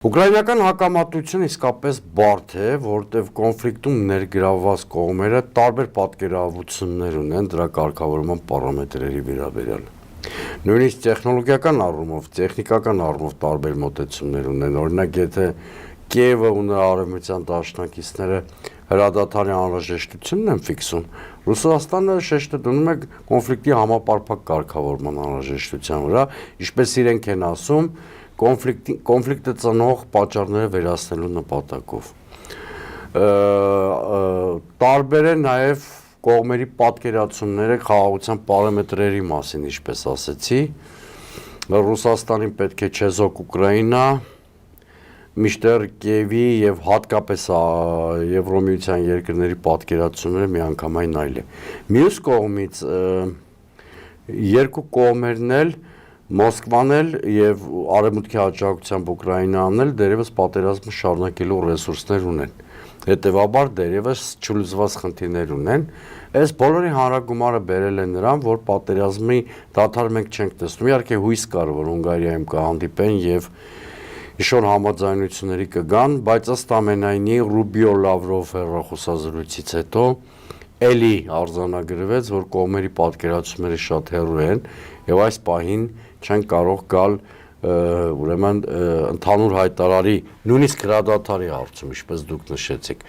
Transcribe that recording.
Ուկրաինական հակամարտությունը իսկապես բարդ է, որտեղ կոնֆլիկտում ներգրավված կողմերը տարբեր պատկերավորություններ ունեն դրա կարգավորման պարամետրերի վերաբերյալ։ Նույնիսկ տեխնոլոգիական առումով, տեխնիկական առումով տարբեր մոտեցումներ ունեն, օրինակ եթե Կիևը ու նրա արևմտյան դաշնակիցները հրադադարի անհրաժեշտությունն են ֆիքսում, Ռուսաստանը շեշտը դնում է կոնֆլիկտի համապարփակ կարգավորման անհրաժեշտության վրա, ինչպես իրենք են ասում, կոնֆլիկտը ծնող պատճառները վերացնելու նպատակով։ Տարբեր է նաև կողմերի պատկերացումները խաղաղության պարամետրերի մասին, ինչպես ասեցի, Ռուսաստանին պետք է չեզոք Ուկրաինա, մինչդեռ Կիևի եւ հատկապես Եվրոմիության երկրների պատկերացումները միանգամայն այլ է։ Մյուս կողմից երկու կողմերն էլ Մոսկվան էլ եւ Արևմուտքի աջակցությամբ Ուկրաինան էլ դերևս պատերազմը շարունակելու ռեսուրսներ ունեն։ Հետևաբար դերևս չլուծված խնդիրներ ունեն։ Այս բոլորի հանրագումարը բերել է նրան, որ պատերազմի դադար մենք չենք տեսնում։ Իհարկե հույս կար, որ Հունգարիայում կհանդիպեն եւ ինչ-որ համաձայնությունների կգան, բայց ըստ ամենայնի Ռուբիո-Լավրով հեռախոսազրույցից հետո էլի արձանագրվեց, որ կողմերի պատկերացումները շատ հեռու են եւ այս պահին չեն կարող գալ ուրեմն ընդհանուր հայտարարի նույնիսկ հրադադարի հարցում, ինչպես դուք նշեցիք։